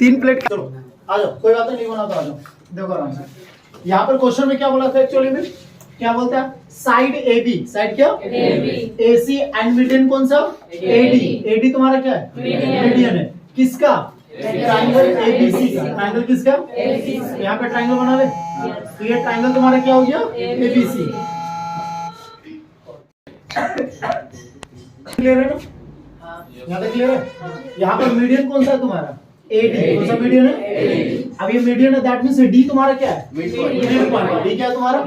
3 plate. चलो आ जाओ, कोई बात नहीं बना तो आ जाओ। देखो आराम से, यहाँ पर क्वेश्चन में क्या बोला था एक्चुअली में, क्या बोलता है, साइड ए बी, साइड क्या ए सी एंड मीडियन कौन सा एडी, एडी तुम्हारा क्या है मीडियन है, किसका ट्राइंगल एबीसी का, ट्राइंगल किसका यहाँ पे ट्राइंगल बना ले, तो ये ट्राइंगल तुम्हारा क्या हो गया एबीसी। क्लियर है ना, यहाँ तक क्लियर है। यहाँ पर मीडियन कौन सा है तुम्हारा एडी, कौन सा मीडियन है, अब ये मीडियन है, दैट मींस डी तुम्हारा क्या है मिड पॉइंट, डी क्या है तुम्हारा,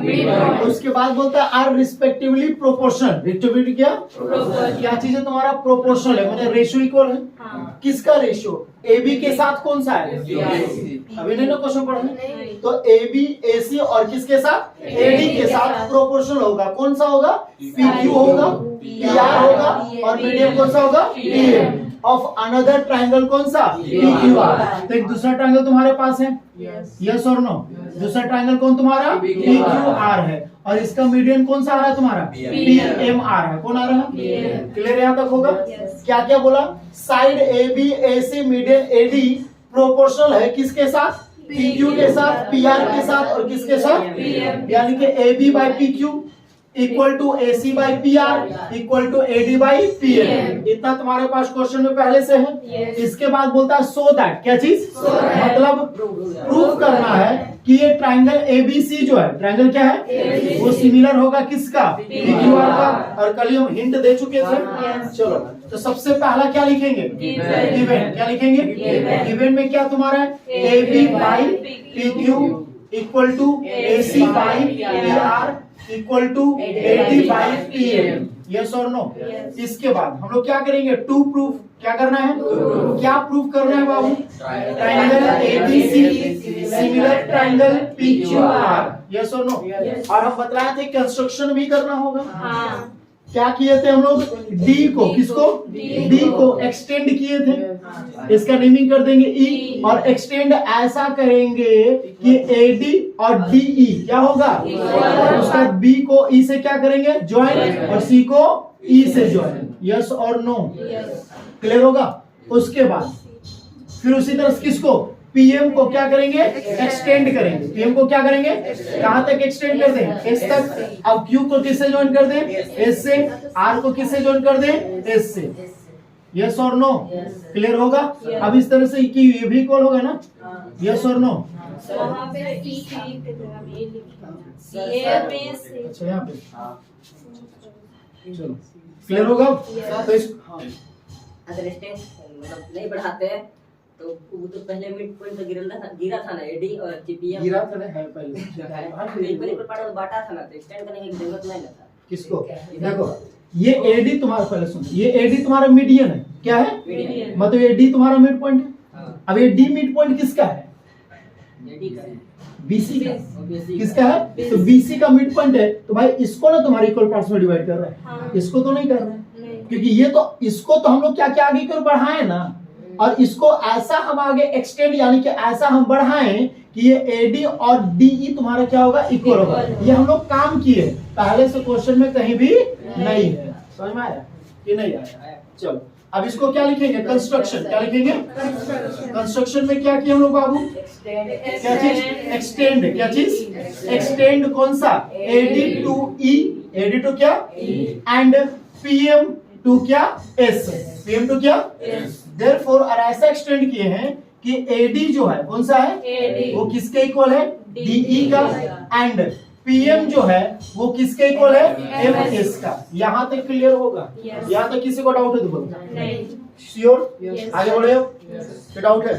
तो उसके बाद बोलता है आर रिस्पेक्टिवली प्रोपोर्शनल, रिस्पेक्टिवली क्या चीज है तुम्हारा प्रोपोर्शनल है, मतलब रेशियो इक्वल है, किसका रेशियो AB के साथ कौन सा है, अभी नहीं ना क्वेश्चन पढ़ा है, तो AB AC और किसके साथ AD के साथ प्रोपोर्शनल होगा, कौन सा होगा PQ होगा, PR होगा, और मीडियम कौन सा होगा PM ऑफ अनदर ट्राइंगल कौन सा PQR। तो एक दूसरा ट्राइंगल तुम्हारे पास है, यस और नो, दूसरा ट्राइंगल कौन तुम्हारा PQR है, और इसका मीडियन कौन सा आ रहा है तुम्हारा PMR है, कौन आ रहा है, क्लियर यहाँ तक होगा। क्या क्या बोला, side AB AC median AD proportional है किसके साथ PQ के साथ, PR के साथ, और किसके साथ, यानी कि AB by PQ equal to AC by PR equal to AD by PM। इतना तुम्हारे पास क्वेश्चन में पहले से है। इसके बाद बोलता है सो दैट, क्या चीज मतलब प्रूफ करना है कि ये ट्राइंगल ABC जो है, ट्राइंगल क्या है वो सिमिलर होगा किसका PQR का, और कल हम हिंट दे चुके थे। चलो तो सबसे पहला क्या लिखेंगे गिवन, क्या लिखेंगे गिवन में क्या तुम्हारा है AB by PQ equal to AC by PR equal to AD by PM, yes और नो। इसके बाद हम लोग क्या करेंगे टू प्रूफ, क्या करना है क्या प्रूफ करना है बाबू, triangle ABC similar triangle PQR, yes और नो। और हम बतलाए थे कंस्ट्रक्शन भी करना होगा, क्या किए थे हम लोग डी को, किसको डी को एक्सटेंड किए थे, इसका नेमिंग कर देंगे ई, और एक्सटेंड ऐसा करेंगे कि AD और DE क्या होगा, उसका B को E से क्या करेंगे ज्वाइन, और C को E से ज्वाइन, यस और नो, क्लियर होगा। उसके बाद फिर उसी तरह किसको PM को क्या करेंगे एक्सटेंड करेंगे, PM को क्या करेंगे कहां तक एक्सटेंड कर दें S तक, अब Q को किससे ज्वाइन कर दें S से, R को किससे ज्वाइन कर दें S से, यस और नो, क्लियर होगा। अब इस तरह से कि ये भी इक्वल होगा ना, यस और नो, अच्छा यहाँ पे चलो क्लियर होगा। तो इस मतलब नहीं बढ़ाते हैं तो वो तो पहले मिड पॉइंट गिरा था ना एडी और पीएम गिरा था ना, है पहले एक पर पड़ा तो बाटा था ना, तो एक्सटेंड करने की जरूरत नहीं था किसको, देखो ये AD तुम्हारा, पहले सुनो, ये AD तुम्हारा मीडियन है, क्या है मतलब ये D तुम्हारा मिड पॉइंट है। अब ये D मिड पॉइंट किसका है एडी का BC का, किसका है तो BC का मिड पॉइंट है, तो भाई इसको ना तुम्हारे इक्वल पार्ट्स में डिवाइड कर रहा है, इसको तो नहीं कर रहा है, क्योंकि ये तो इसको तो हम लोग क्या क्या आगे की ओर बढ़ाए ना, और इसको ऐसा हम आगे एक्सटेंड यानी कि ऐसा हम बढ़ाएं कि ये AD और DE तुम्हारा क्या होगा इक्वल होगा। ये हम लोग काम किए पहले से, क्वेश्चन में कहीं भी नहीं है, समझ में आया कि नहीं आया। चलो अब इसको क्या लिखेंगे कंस्ट्रक्शन, क्या लिखेंगे कंस्ट्रक्शन में क्या किया हम लोग बाबू, क्या चीज एक्सटेंड, क्या चीज एक्सटेंड कौन सा AD to E, AD to क्या एंड PM टू क्या S, PM टू क्या Therefore और ऐसा एक्सटेंड किए हैं कि AD जो है कौन सा है वो किसके इक्वल है DE का, एंड PM जो है वो किसके इक्वल है MS का। यहाँ तक क्लियर होगा, यहाँ तक किसी को डाउट है तो बोलो, श्योर आगे बढ़े हो, क्या डाउट है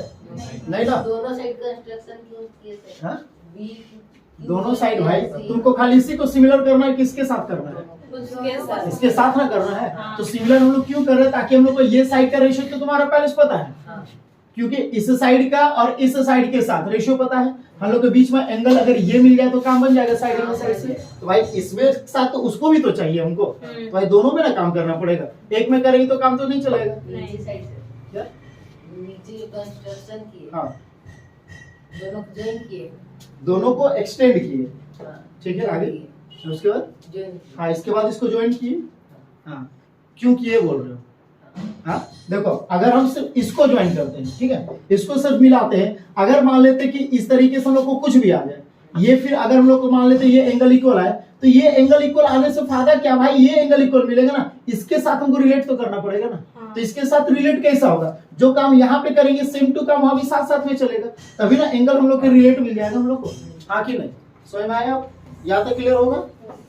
नहीं ना, दोनों साइड कंस्ट्रक्शन क्यों किए थे, हाँ दोनों साइड भाई तुमको खाली इसी को सिमिलर करना है, किसके साथ करना है इसके साथ ना करना है, तो सिमिलर हम लोग क्यों कर रहे हैं ताकि हम लोग को ये साइड का रेशियो तो तुम्हारा पहले से पता है, क्योंकि इस साइड का और इस साइड के साथ रेशियो पता है, हम लोग के बीच में एंगल अगर ये मिल जाए तो काम बन जाएगा साइड में साइड से, तो भाई इसमें साथ तो उसको भी तो चाहिए हमको, तो भाई दोनों में ना काम करना पड़ेगा, एक में करेंगे तो काम तो नहीं चलेगा। नीचे साइड से क्या नीचे कंस्ट्रक्शन किए, हाँ दोनों ज्वाइन किए, दोनों को एक्सटेंड किए, हाँ ठीक है आगे उसके बाद ज्वाइन, हाँ इसके बाद इसको ज्वाइन किए, हाँ क्यों किए बोल रहे हो, हाँ देखो, अगर हम सिर्फ इसको ज्वाइन करते हैं, ठीक है, इसको सिर्फ मिलाते हैं, अगर मान लेते हैं कि इस तरीके से हम लोग को कुछ भी आ जाए, ये फिर अगर हम लोग को मान लेते हैं ये एंगल इक्वल है, तो ये एंगल इक्वल आने से फायदा क्या भाई, ये एंगल इक्वल मिलेगा ना, इसके साथ हमको रिलेट तो करना पड़ेगा ना। तो इसके साथ रिलेट कैसा होगा, जो काम यहाँ पे करेंगे सेम टू काम वहां भी साथ साथ में चलेगा, तभी ना एंगल हम लोग के रिलेट मिल जाएगा हम लोग को। हाँ कि नहीं, समझ में आया? अब यहाँ तक क्लियर होगा?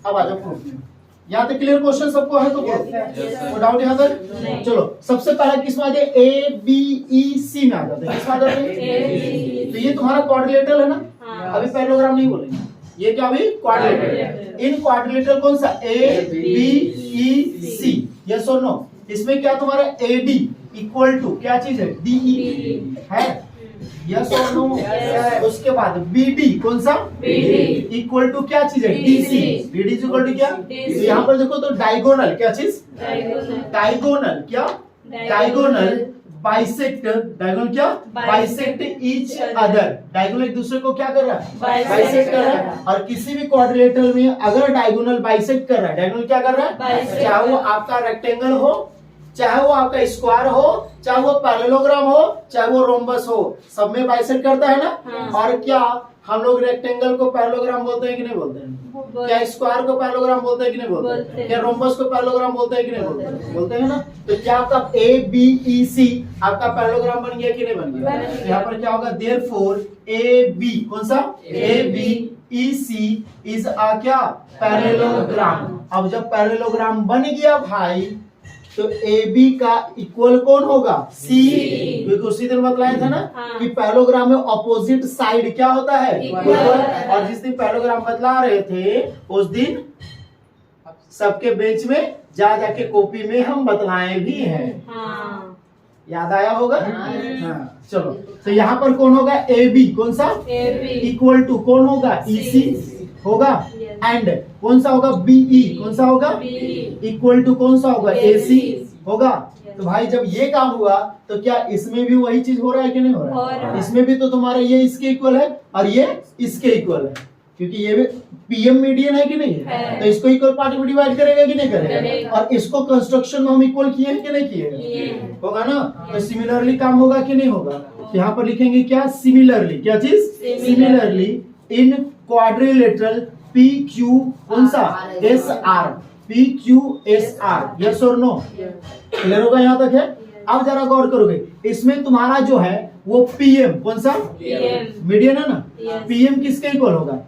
अब आ जाओ प्रूफ में। यहाँ तक क्लियर क्वेश्चन सबको है? तो कोई डाउट यहाँ तक? चलो सबसे पहले किस में आ जाए, ए बी ई सी में आ जाते हैं। किस में आ जाते हैं? तो ये तुम्हारा क्वाड्रिलेटरल है ना, अभी पैरेललोग्राम नहीं बोलेंगे, ये क्या अभी क्वाड्रिलेटरल। इन क्वाड्रिलेटरल कौन सा, A B E C, yes और नो? इसमें क्या तुम्हारा AD इक्वल टू क्या चीज है, DE है, यस और नो? उसके बाद BD कौन सा, इक्वल टू क्या चीज है, DC। BD इक्वल टू क्या, तो यहाँ पर देखो तो डायगोनल क्या चीज, डायगोनल क्या, डायगोनल बाइसेक्ट, डायगोनल क्या, बाइसेक्ट ईच अदर, डायगोनल एक दूसरे को क्या कर रहा है, बाइसेक्ट कर रहा है। और किसी भी क्वाड्रिलेटरल में अगर डायगोनल बाइसेक्ट कर रहा है, डायगोनल क्या कर रहा है, चाहे वो आपका रेक्टेंगल हो, चाहे वो आपका स्क्वायर हो, चाहे वो पैरेललोग्राम हो, चाहे वो रोम्बस हो, सब में बाइसेक्ट करता है ना। और क्या हम लोग रेक्टेंगल को पैरेललोग्राम बोलते हैं कि नहीं बोलते हैं? क्या स्क्वायर को पैरेललोग्राम बोलते हैं कि नहीं बोलते हैं? क्या रोम्बस को पैरेललोग्राम बोलते हैं कि नहीं बोलते हैं? बोलते हैं ना। तो क्या आपका ABEC आपका पैरेललोग्राम बन गया कि नहीं बन गया? यहाँ पर क्या होगा, देयरफॉर AB कौन सा, ABEC इज अ क्या, पैरेललोग्राम। अब जब पैरेललोग्राम बन गया भाई, तो AB का इक्वल कौन होगा, C, क्योंकि उसी दिन बतलाया था ना कि पैरेललोग्राम में ऑपोजिट साइड क्या होता है, इक्वल। और जिस दिन पैरेललोग्राम बतला रहे थे उस दिन सबके बेंच में जा जाके कॉपी में हम बतलाए भी हैं, याद आया होगा? हाँ चलो, तो यहाँ पर कौन होगा, AB कौन सा, इक्वल टू कौन होगा, EC होगा, एंड कौन सा होगा, BE कौन सा होगा, इक्वल टू कौन सा होगा, AC होगा। तो भाई जब ये काम हुआ तो क्या इसमें भी वही चीज हो रहा है कि नहीं हो रहा है? इसमें भी तो तुम्हारा ये इसके इक्वल है और ये इसके इक्वल है, क्योंकि ये भी PM मीडियन है कि नहीं है? तो इसको इक्वल पार्ट में डिवाइड करेगा कि नहीं करेगा? और इसको कंस्ट्रक्शन में हम इक्वल किए हैं कि नहीं किए? होगा ना। तो सिमिलरली काम होगा कि नहीं होगा? यहाँ पर लिखेंगे क्या, सिमिलरली, क्या चीज, सिमिलरली इन क्वाड्रिलेटरल PQ कौन सा, SR, PQSR, यस और नो? क्लियर होगा यहाँ तक है? अब जरा गौर करोगे, इसमें तुम्हारा जो है वो PM कौन सा, मीडियन है ना, PM किसके इक्वल होगा,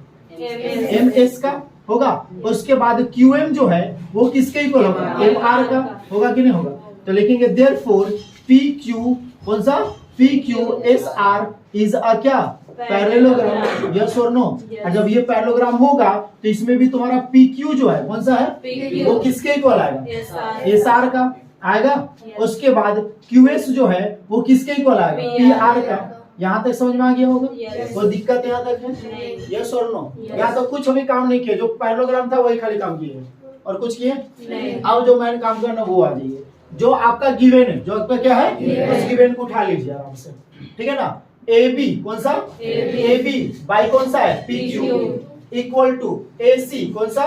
MS का होगा। उसके बाद QM जो है वो किसके इक्वल होगा, MR का होगा कि नहीं होगा? तो लिखेंगे देयरफॉर PQ कौन सा, PQSR इज अ क्या, पैरेललोग्राम, यस और नो? और जब ये पैरेललोग्राम होगा तो इसमें भी तुम्हारा PQ जो है कौन सा है, वो किसके इक्वल आएगा, SR का आएगा। उसके बाद QS जो है वो किसके इक्वल आएगा, PR का। यहाँ तक समझ में आ गया होगा? वो दिक्कत यहाँ तक है, यस और नो? यहाँ तो कुछ अभी काम नहीं किया, जो पैरेललोग्राम था वही खाली काम किए और कुछ किए। अब जो मैंने काम करना वो आ जाइए, जो आपका गिवन है, जो आपका क्या है, उस गिवन को उठा लीजिए आराम से, ठीक है ना। AB कौन सा, AB बाई कौन सा है, PQ इक्वल टू AC कौन सा,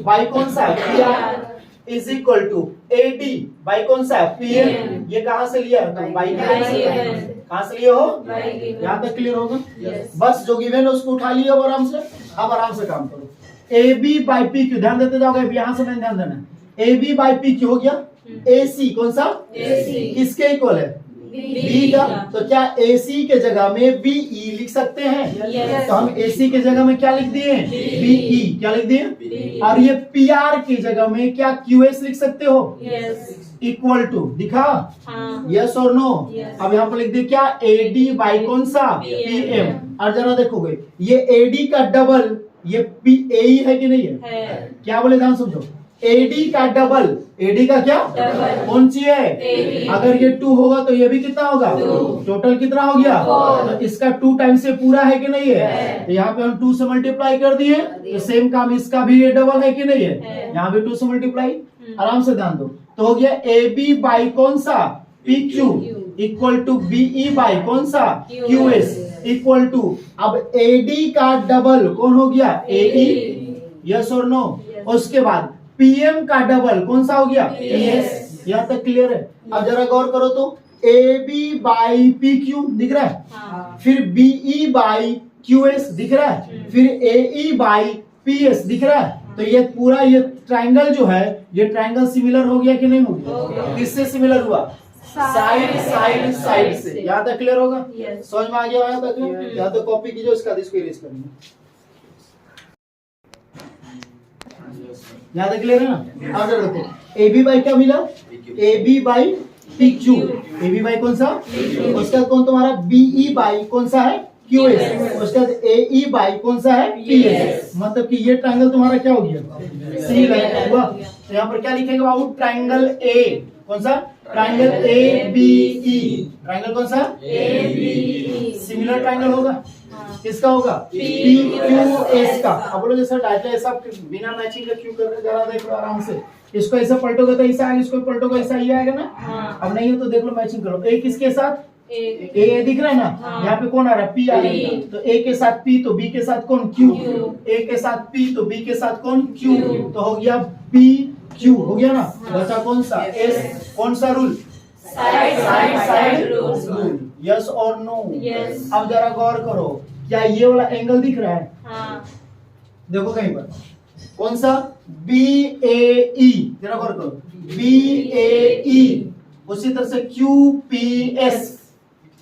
बाई कौन सा है, PR is equal to AD by कौन सा है, PM। ये कहाँ से लिया, तो बाई कहाँ से लिए हो, यहाँ तक क्लियर होगा? बस जो गिवन है उसको उठा लिया आराम से। अब आराम से काम करो, AB बाई PQ, ध्यान देते जाओगे, यहाँ से मैंने ध्यान देना, AB बाई PQ हो गया, AC कौन सा, किसके इक्वल है, B का। तो क्या AC के जगह में BE लिख सकते हैं? तो हम AC के जगह में क्या लिख दिए, BE, क्या लिख दिए? और ये PR की जगह में क्या QS लिख सकते हो, इक्वल टू, दिखा, यस और नो? अब यहाँ पर लिख दिए क्या, AD बाई कौन सा, PM। और जरा देखोगे ये AD का डबल ये PAE है कि नहीं है? क्या बोले, ध्यान समझो, AD का डबल, AD का क्या, कौन सी है? अगर ये 2 होगा तो ये भी कितना होगा, टोटल कितना हो गया, तो इसका 2 टाइम से पूरा है कि नहीं है? तो यहाँ पे हम 2 से मल्टीप्लाई कर दिए, तो सेम काम इसका भी ये डबल है कि नहीं है? यहाँ भी 2 से मल्टीप्लाई, आराम से ध्यान दो। तो हो गया AB बाई कौन सा, PQ equal to BE by कौन सा, QS इक्वल टू, अब AD का डबल कौन हो गया, AE, यस और नो? उसके बाद PM का डबल कौन सा हो गया, PS, यहाँ तक क्लियर है? अब जरा गौर करो तो AB बाई PQ दिख रहा है, फिर BE बाई QS दिख रहा है, फिर AE बाई PS दिख रहा है। तो ये पूरा ये ट्राइंगल जो है, ये ट्राइंगल सिमिलर हो गया कि नहीं हो गया? किससे सिमिलर हुआ? साइड साइड साइड से। यहाँ तक क्लियर होगा? समझ में आ गया? यहाँ तक यहाँ तो कॉपी कीजिए, इसका इसको इरेज करेंगे। यहाँ तक क्लियर है ना? अब जरा देखो AB बाई क्या मिला? AB by PQ। AB by कौन सा? उसका कौन तुम्हारा? BE बाई कौन सा है? QS। उसका AE बाई कौन सा है? PS। मतलब कि ये ट्राइंगल तुम्हारा क्या हो गया? सिमिलर हुआ। तो यहाँ पर क्या लिखेंगे बाबू? ट्राइंगल A कौन सा? Triangle ABE। ट्राइंगल कौन सा? ABE। सिमिलर ट्राइंगल होगा। किसका होगा? PQS का। अब बोलो जैसा डाटा ऐसा बिना मैचिंग का क्यों कर रहे? जरा देख लो आराम से। इसको ऐसा पलटोगे तो ऐसा आएगा, इसको पलटोगे ऐसा ये आएगा ना। अब नहीं है तो देख लो मैचिंग करो। A किसके साथ? ए दिख रहा है ना? यहाँ पे कौन आ रहा है? P आ रहा है। तो A के साथ P तो B के साथ कौन? Q। A के साथ P तो B के साथ कौन? Q। तो हो गया PQ हो गया ना। बचा कौन सा? S। कौन सा रूल? Side rule. यस और नो? अब जरा गौर करो, क्या ये वाला एंगल दिख रहा है? देखो कहीं पर कौन सा? BAE। जरा गौर करो, BAE। उसी तरह से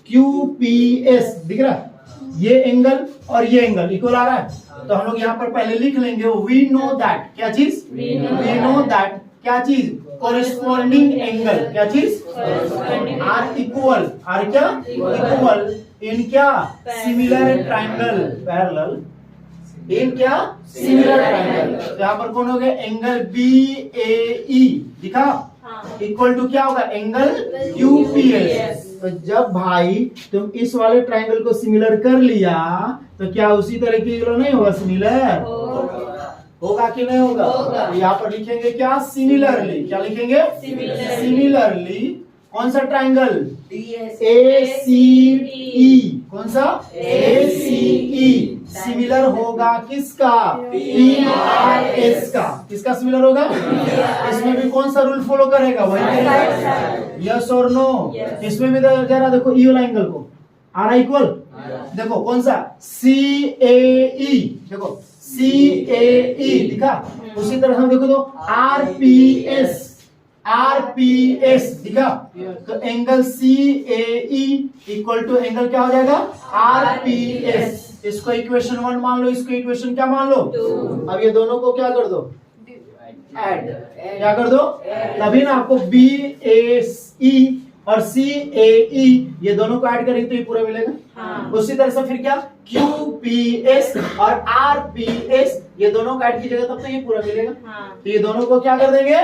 QPS दिख रहा है? ये एंगल और ये एंगल इक्वल आ रहा है। तो हम लोग यहाँ पर पहले लिख लेंगे वी नो दैट। क्या चीज? वी नो दैट क्या चीज? Corresponding angle. क्या चीज? Are equal. आर क्या? इक्वल इन क्या? Similar triangle. पैरेलल इन क्या? Similar triangle. यहाँ पर कौन हो गया? एंगल BAE दिखा? इक्वल टू क्या होगा? Angle QPS। तो जब भाई तुम इस वाले ट्राइंगल को सिमिलर कर लिया तो क्या उसी तरह की नहीं होगा? सिमिलर होगा कि नहीं होगा? तो यहाँ पर लिखेंगे क्या? सिमिलरली। क्या लिखेंगे? सिमिलरली कौन सा ट्राइंगल? ACE। कौन सा? ACE सिमिलर होगा किसका? PRS का। किसका सिमिलर होगा? इसमें भी कौन सा रूल फॉलो करेगा? वही। यस और नो? इसमें भी जरा देखो ई वाला एंगल को आ रहा इक्वल। देखो कौन सा? CAE। देखो CAE दिखा? उसी तरह हम देखो तो RPS दिखा? तो angle CAE equal to angle क्या हो जाएगा? RPS। इसको इक्वेशन 1 मान लो, इसको इक्वेशन क्या मान लो? 2। अब ये दोनों को क्या कर दो? ऐड। क्या कर दो? तभी ना आपको BACE और CAE ये दोनों को ऐड करेंगे तो ये पूरा मिलेगा। उसी तरह से फिर क्या? QPS और RPS ये दोनों को ऐड कीजिएगा तब तो ये पूरा मिलेगा। तो ये दोनों को क्या कर देंगे?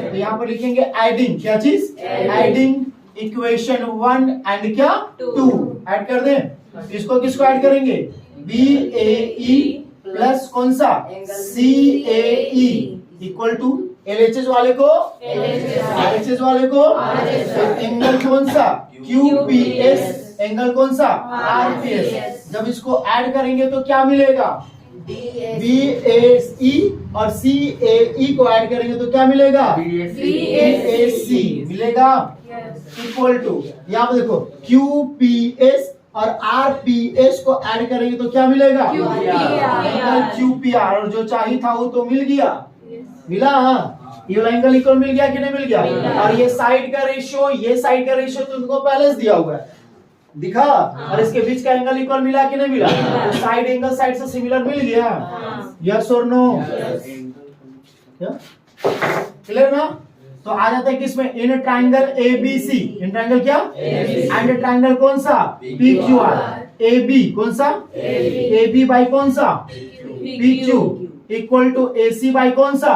तो यहाँ पर लिखेंगे एडिंग। क्या चीज? एडिंग इक्वेशन 1 एंड क्या? 2 ऐड कर दें। इसको किसको ऐड करेंगे? BAE प्लस कौन सा? CAE इक्वल टू LHS वाले को RHS वाले को एंगल कौन सा? QPS। एंगल कौन सा? RPS। जब इसको ऐड करेंगे तो क्या मिलेगा? BAC और CAE को ऐड करेंगे तो क्या मिलेगा? BAC मिलेगा इक्वल टू यहाँ पे देखो QPS और RPS को ऐड करेंगे तो क्या मिलेगा? QPR। और जो चाहिए था वो तो मिल गया। मिला? ये वाला एंगल इक्वल मिल गया कि नहीं मिल गया? और ये साइड का रेशियो, ये साइड का रेशियो तुमको पहले से दिया हुआ है दिखा? और इसके बीच का एंगल इक्वल मिला कि नहीं मिला? तो साइड एंगल साइड से सिमिलर मिल गया। यस और नो? क्लियर ना? तो आ जाता है किसमें? In triangle ABC। In triangle क्या? एंड ट्राइंगल कौन सा? PQR। AB कौन सा? AB बाई कौन सा? PQ equal to AC by कौन सा?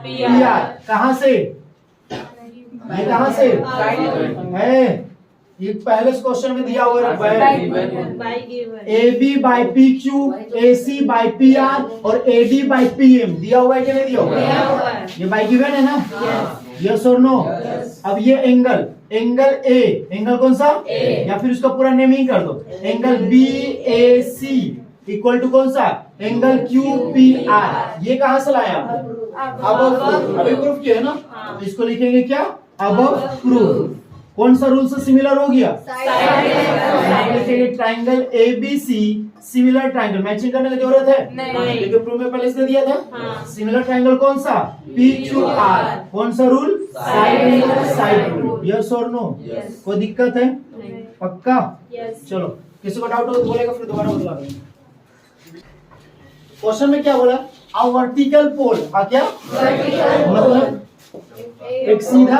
PR। कहां से? ये कहां से है? ये पहले क्वेश्चन में दिया हुआ है। AB by PQ, AC by PR और AD बाई PM दिया हुआ है कि नहीं दिया हुआ? ये बाई गिवन है ना? यस और नो? अब ये एंगल A, एंगल कौन सा? या फिर उसका पूरा नेम ही कर दो। एंगल BAC इक्वल टू कौन सा? Angle QPR। ये कहां से लाया? अब अभी प्रूफ किया है ना? तो इसको लिखेंगे क्या? Above prove. कौन सा रूल से सिमिलर हो गया? Triangle ABC similar triangle, matching करने की जरूरत है नहीं। क्योंकि प्रूफ में पहले इसने दिया था। हाँ। सिमिलर ट्राइंगल कौन सा? PQR। कौन सा रूल? Side rule. यस और नो? कोई दिक्कत है? पक्का? चलो किसी को डाउट हो तो बोलेगा, फिर दोबारा बता देंगे। क्वेश्चन में क्या बोला? A vertical pole. क्या मतलब एक सीधा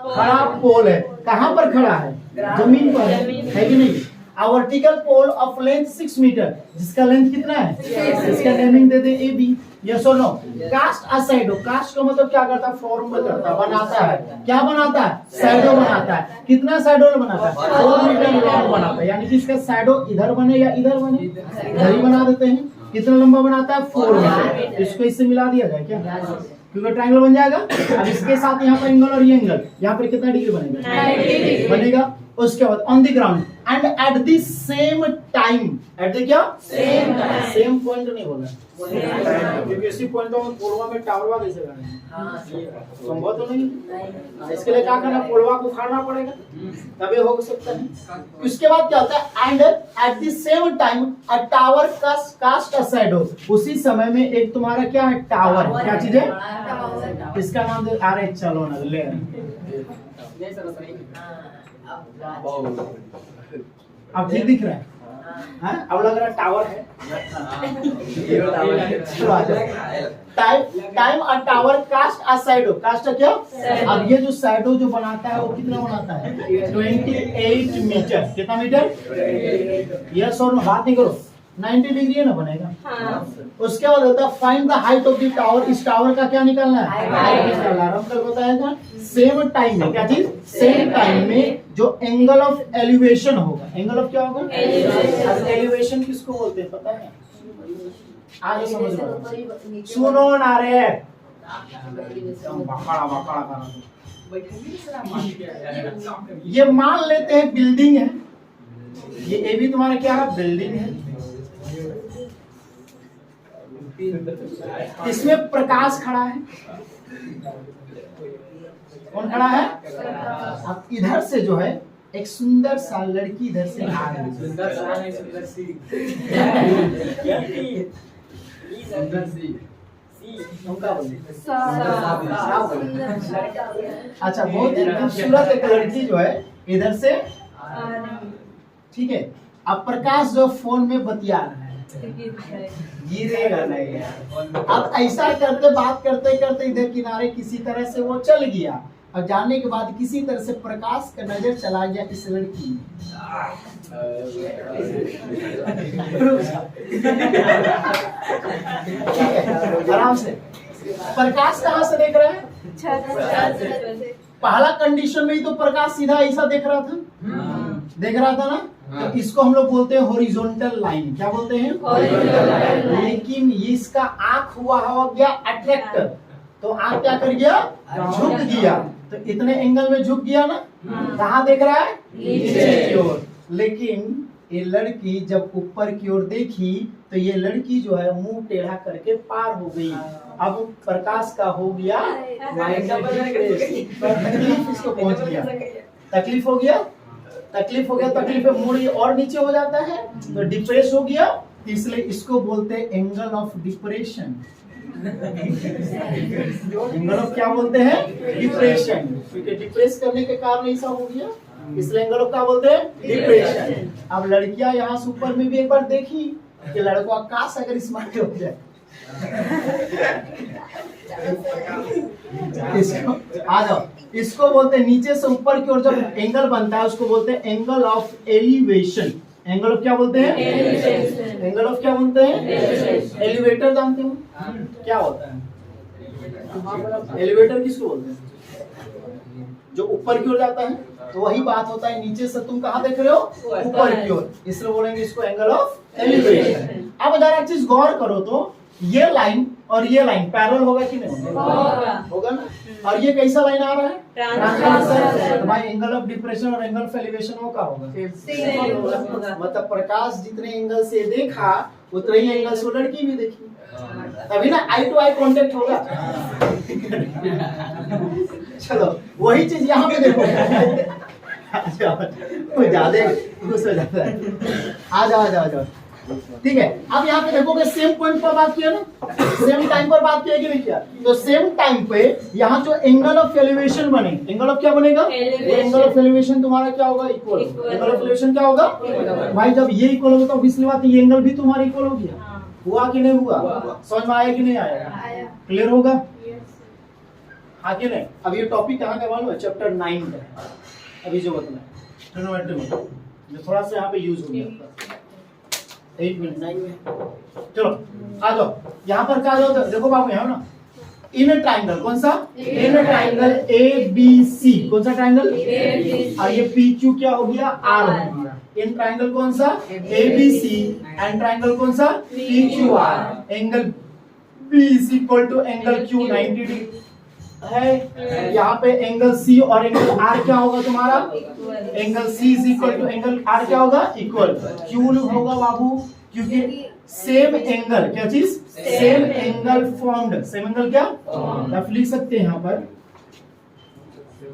खड़ा पोल है। कहां पर खड़ा है? जमीन पर है कि नहीं? A vertical pole of length 6 metre, जिसका लेंथ कितना है? इसका नेमिंग दे दे AB। यस और no? Cast a shadow. Cast का मतलब क्या करता है? फॉर्म में करता है, बनाता है। क्या बनाता है? शैडो बनाता है। कितना शैडो बनाता है? 4 मीटर लॉन्ग बनाता है। यानी कि इसका शैडो इधर बने या इधर बने, इधर ही बना देते हैं। कितना लंबा बनाता है? 4 मीटर। इसको इससे मिला दिया जाए क्या? क्योंकि ट्रायंगल बन जाएगा। अब इसके साथ यहाँ पर एंगल और ये एंगल, यहाँ पर कितना डिग्री बनेगा? 90 बनेगा। उसके बाद on the ground and at the same time, at the क्या? सेम पॉइंट नहीं बोला, क्योंकि इसी पॉइंटों में पोलवा में टावरवा कैसे बनाएंगे? संभव तो नहीं। इसके लिए क्या करना? पोलवा को उखाड़ना पड़ेगा, तभी हो सकता है। उसके बाद क्या होता है? And at the same time a tower cast a shadow. उसी समय में एक तुम्हारा क्या है? टावर। क्या चीज है? इसका नाम दे। अरे चलो ना ले, अब ठीक दिख रहा है? हाँ? अब लग रहा है टावर है। Time a tower cast a shadow. Cast क्या? अब ये जो शैडो जो बनाता है वो कितना बनाता है? 28 मीटर। कितना मीटर? यस और नो? बात नहीं करो। 90 डिग्री है ना बनेगा। हाँ। उसके बाद होता है find the height of the tower. इस टावर का क्या निकालना है? हाइट निकालना है। हम कल बताया सेम टाइम में, क्या चीज? सेम टाइम में जो एंगल ऑफ एलिवेशन होगा। एंगल ऑफ क्या होगा? एलिवेशन किसको बोलते हैं पता है? आगे समझ लो। सुनो ना रे, ये मान लेते हैं बिल्डिंग है। ये भी तुम्हारा क्या है? बिल्डिंग है। इसमें प्रकाश खड़ा है। कौन खड़ा है? अब इधर से जो है एक सुंदर सा लड़की इधर से आ रही है। सुंदर सी अच्छा, बहुत ही खूबसूरत एक लड़की जो है इधर से, ठीक है। अब प्रकाश जो फोन में बतिया रहा है, गिरेगा नहीं यार। अब ऐसा करते बात करते करते इधर किनारे किसी तरह से वो चल गया। और जाने के बाद किसी तरह से प्रकाश का नजर चला गया इस लड़की में। आराम से। प्रकाश कहाँ से देख रहा है? पहला कंडीशन में ही तो प्रकाश सीधा ऐसा देख रहा था, देख रहा था ना। तो इसको हम लोग बोलते हैं हॉरिजॉन्टल लाइन। क्या बोलते हैं? Horizontal line. लेकिन इसका आंख हुआ हो गया अट्रैक्टर, तो आंख क्या कर गया? झुक गया। तो इतने एंगल में झुक गया ना। कहाँ देख रहा है? नीचे की ओर। लेकिन ये लड़की जब ऊपर की ओर देखी तो ये लड़की जो है मुंह टेढ़ा करके पार हो गई। अब प्रकाश का हो गया, तकलीफ इसको पहुंच गया। तकलीफ हो गया, तकलीफ हो गया। तकलीफ में मुड़ी और नीचे हो जाता है तो डिप्रेस हो गया। इसलिए इसको बोलते हैं angle of depression. Angle of क्या बोलते हैं? डिप्रेशन। क्योंकि डिप्रेस करने के कारण ऐसा हो गया, इसलिए एंगल ऑफ क्या बोलते हैं? डिप्रेशन। अब लड़कियां यहाँ से ऊपर में भी एक बार देखी कि लड़कों आकाश अगर स्मार्ट हो जाए। इसको आ जाओ, इसको बोलते हैं नीचे से ऊपर की ओर जब एंगल बनता है उसको बोलते हैं angle of elevation. Angle of क्या बोलते हैं? एंगल ऑफ क्या बोलते हैं? एलिवेटर जानते हो क्या होता है? एलिवेटर किसको बोलते हैं? जो ऊपर की ओर जाता है। तो वही बात होता है, नीचे से तुम कहाँ देख रहे हो? ऊपर की ओर, इसलिए बोलेंगे इसको एंगल ऑफ एलिवेशन। अब अगर एक चीज गौर करो तो ये लाइन और ये लाइन पैरेलल होगा कि नहीं होगा? होगा ना। और ये कैसा लाइन आ रहा है? ट्रांसवर्सल। तो भाई एंगल ऑफ डिप्रेशन और एंगल ऑफ एलिवेशन वो क्या होगा? मतलब प्रकाश जितने एंगल से देखा उतने ही एंगल से लड़की भी देखी, तभी ना आई टू आई कांटेक्ट होगा। चलो वही चीज यहाँ पे देखो। वो ज्यादा गुस्सा हो जाता है। आ जाओ। ठीक है, अब यहाँ पे देखोगे सेम पॉइंट पर बात किया ना, सेम टाइम पर बात किया कि नहीं किया? तो सेम टाइम पे यहाँ जो एंगल ऑफ एलिवेशन बने, एंगल ऑफ क्या बनेगा? एंगल ऑफ एलिवेशन तुम्हारा क्या होगा? इक्वल। एंगल ऑफ एलिवेशन क्या होगा भाई? जब ये इक्वल होगा तो ऑब्वियसली बात है ये एंगल भी तुम्हारा इक्वल हो गया। हुआ कि नहीं हुआ? समझ में आया कि नहीं आया? क्लियर होगा? हाँ कि नहीं? अब ये टॉपिक कहाँ का मालूम है? चैप्टर 9 का है अभी जो बताना ट्रिग्नोमेट्री में, जो थोड़ा सा यहाँ पे यूज हो गया। 8 मिनट 9 में। चलो आ जाओ, यहाँ पर क्या जाओ? देखो बाबू यहाँ ना, इन ट्राइंगल, कौन सा? इन ट्राइंगल ABC, कौन सा ट्राइंगल? और ये PQ क्या हो गया? R। इन ट्राइंगल कौन सा? ABC एंड ट्राइंगल कौन सा? PQR। Angle B is equal to angle Q 90 degree है। यहाँ पे एंगल C और एंगल R क्या होगा तुम्हारा? Angle C is equal to angle R क्या होगा? इक्वल। क्यों होगा बाबू? क्योंकि सेम एंगल, क्या चीज? Same angle formed. Same angle क्या? आप लिख सकते हैं यहाँ पर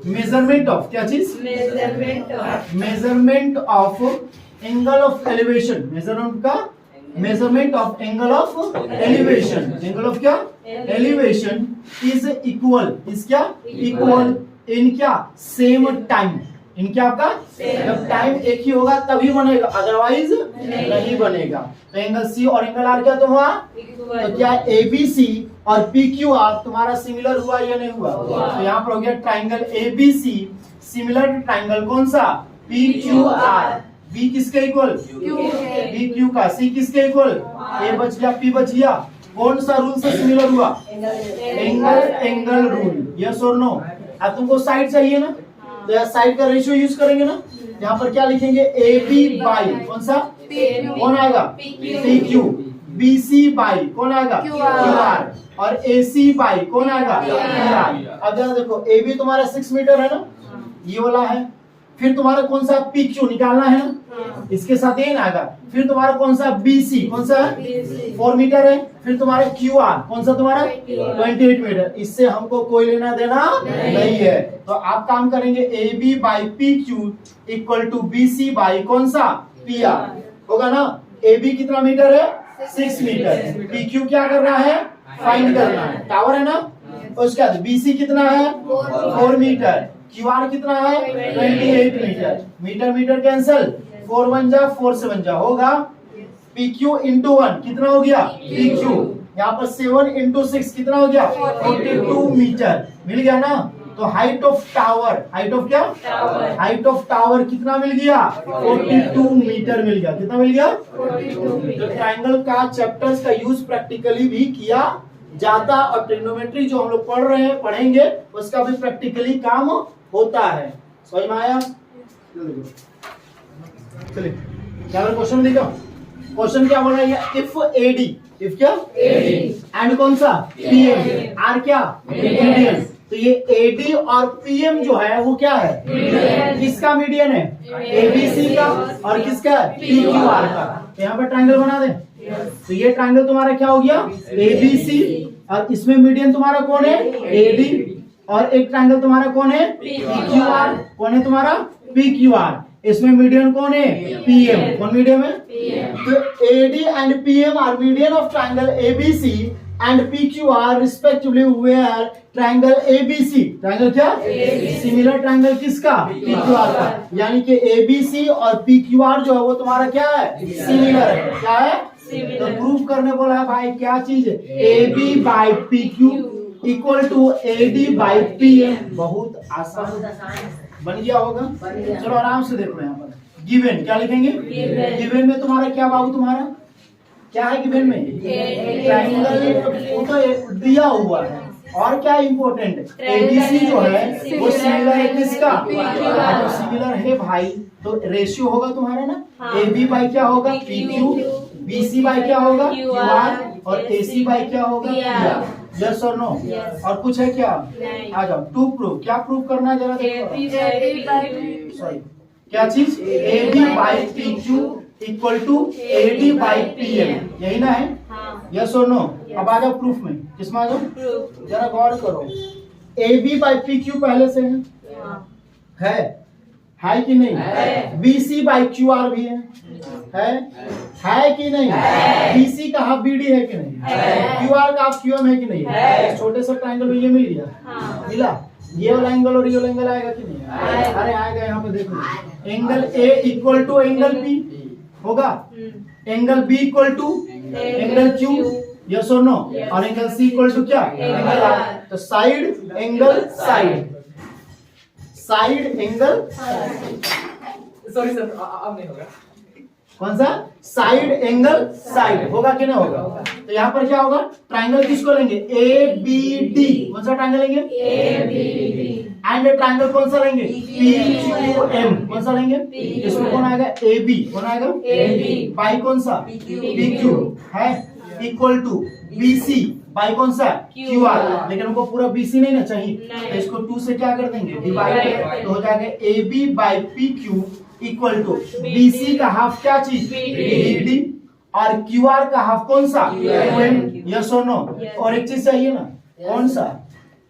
मेजरमेंट ऑफ, क्या चीज? Measurement of angle of elevation. Measurement of angle of elevation. Angle of क्या? एलिवेशन इज इक्वल, इज क्या? इक्वल इन क्या? Same time. इन क्या आपका? जब टाइम एक ही होगा तभी बनेगा, अदरवाइज नहीं बनेगा। तो एंगल C और एंगल R क्या तुम्हारा? तो क्या ABC और PQR तुम्हारा सिमिलर हुआ या नहीं हुआ? तो यहाँ पर हो गया triangle ABC similar to triangle कौन सा? PQR। B किसके इक्वल? BQ का। C किसके इक्वल? A बच गया, P बच गया। कौन सा रूल से सिमिलर हुआ? Angle rule. यस और नो? अब तुमको साइड चाहिए ना, तो यहाँ साइड का रेशियो यूज करेंगे ना। यहाँ पर क्या लिखेंगे? AB बाई कौन सा? कौन आएगा? PQ। BC बाई कौन आएगा? QR। और AC बाई कौन आएगा? PR। अब जरा देखो, AB तुम्हारा 6 मीटर है ना, ये वाला है। फिर तुम्हारा कौन सा? PQ निकालना है ना, इसके साथ ये आएगा। फिर तुम्हारा कौन सा? BC, कौन सा? 4 मीटर है। फिर तुम्हारा QR कौन सा तुम्हारा? 28 मीटर। इससे हमको कोई लेना देना नहीं है। तो आप काम करेंगे AB by PQ equal to BC by कौन सा? PR। होगा ना? AB कितना मीटर है? 6 मीटर। PQ क्या कर रहा है? फाइंड करना है। टावर है ना। उसके बाद BC कितना है? 4 मीटर। QR कितना है? 28 मीटर। मीटर मीटर कैंसल, 4 1 जा 4 7 जा होगा। PQ इंटू 1 कितना हो गया? PQ। यहाँ पर 7 इंटू 6 कितना हो गया? 42 मीटर। मिल गया ना? तो height of tower, height of क्या? हाइट ऑफ टावर कितना मिल गया? 42 मीटर मिल गया। कितना मिल गया? 42। तो ट्राइंगल का चैप्टर्स का यूज प्रैक्टिकली भी किया जाता, और ट्रिग्नोमेट्री जो हम लोग पढ़ रहे हैं, पढ़ेंगे, उसका भी प्रैक्टिकली काम होता है। समझ में आया? चलिए क्या क्वेश्चन देखो। क्वेश्चन क्या बोल रहा है? इफ AD, इफ क्या? AD एंड कौन सा? PM। R क्या? मीडियन। तो ये AD और PM जो है वो क्या है? किसका मीडियन है? ABC का। और किसका? PQR का। तो यहाँ पर ट्राइंगल बना दे। तो ये ट्राइंगल तुम्हारा क्या हो गया? ABC। और इसमें मीडियन तुम्हारा कौन है? AD। और एक ट्राइंगल तुम्हारा कौन है? PQR। कौन है तुम्हारा? PQR। इसमें मीडियन कौन है? PM। कौन मीडियम है? तो AD and PM are median of triangle ABC and PQR respectively where triangle ABC। Triangle क्या? सिमिलर ट्राइंगल किसका? PQR का। यानी कि ABC और PQR जो है वो तुम्हारा क्या है? सिमिलर है। क्या है? तो प्रूफ करने बोला है भाई, क्या चीज है? AB by PQ equal to AD by PM। बहुत आसान बन गया होगा। चलो आराम से देखो यहाँ पर गिवन क्या लिखेंगे? गिवन में तुम्हारा क्या बाबू? तुम्हारा क्या है गिवन में? ट्राइंगल वो तो दिया हुआ है। और क्या इंपॉर्टेंट? ABC जो है वो सिमिलर है किसका? तो सिमिलर है भाई, तो रेशियो होगा तुम्हारा ना। AB बाई क्या होगा? PQ। BC बाई क्या होगा? QR। और AC बाई क्या होगा? PR। यस और नो? और कुछ है क्या? आ जाओ। To proof. क्या प्रूफ करना है जरा देखो। सॉरी, क्या चीज? AB by PQ equal to AD by PM। यही ना है? यस और नो? अब आ जाओ प्रूफ में। किसमें आ जाओ? जरा गौर करो। A B by P Q पहले से है कि नहीं? B C by Q R भी है कि नहीं? बी सी का हाफ बी डी है कि नहीं? क्यू आर का हाफ क्यू एम है कि नहीं? छोटे से ट्राइंगल में ये मिल गया, मिला। ये वाला एंगल और ये वाला एंगल आएगा कि नहीं? अरे आएगा। यहाँ पे देखो, angle A equal to angle P होगा, angle B equal to angle Q, yes और नो, और एंगल सी इक्वल टू क्या? Angle R. तो side angle side, side angle, sorry sir अब नहीं होगा। कौन सा? साइड एंगल साइड होगा कि नहीं होगा? तो यहाँ पर क्या होगा? ट्राइंगल किसको लेंगे? A B D. कौन सा ट्राइंगल लेंगे? A B D. And triangle कौन सा लेंगे? P Q M. कौन सा लेंगे? इसमें कौन आएगा? A B. कौन आएगा? A B. बाई कौन सा? पी क्यू है, equal to B C by कौन सा? Q R. लेकिन हमको पूरा बी सी नहीं ना चाहिए, तो इसको 2 से क्या कर देंगे? डिवाइड। तो हो जाएगा A B by P Q equal to B C का हाफ क्या चीज? बी डी, और क्यू आर का हाफ कौन सा? Q M. यस और नो? और एक चीज चाहिए ना, कौन सा?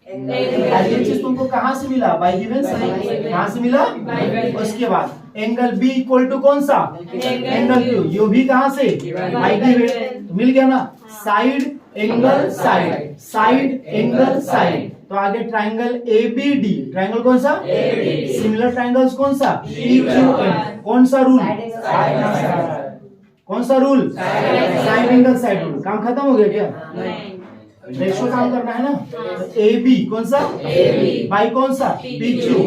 ये चीज तुमको कहाँ से मिला? बाई गिवन से। कहाँ से मिला? उसके बाद एंगल बी इक्वल टू कौन सा? Angle Q. यू भी कहाँ से? By given. तो मिल गया ना, side angle side, side angle side. तो आगे triangle A B D, triangle कौन सा? सिमिलर ट्राइंगल्स कौन सा? P Q M. कौन सा रूल? कौन सा rule? Side angle side rule. काम खत्म हो गया क्या? रेशो काम करना है ना। तो ए बी कौन सा? बाई कौन सा? P Q.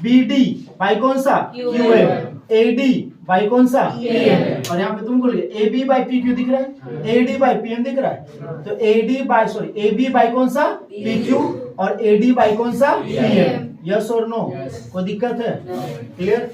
B D by कौन सा? Q M. A D by कौन सा? P M. और यहाँ पे तुमको A B by P Q दिख रहा है, A D by P M दिख रहा है। तो A D by A B by कौन सा? पी क्यू, और ए डी बाई कौन सा? P M. यस और नो? कोई दिक्कत है? क्लियर?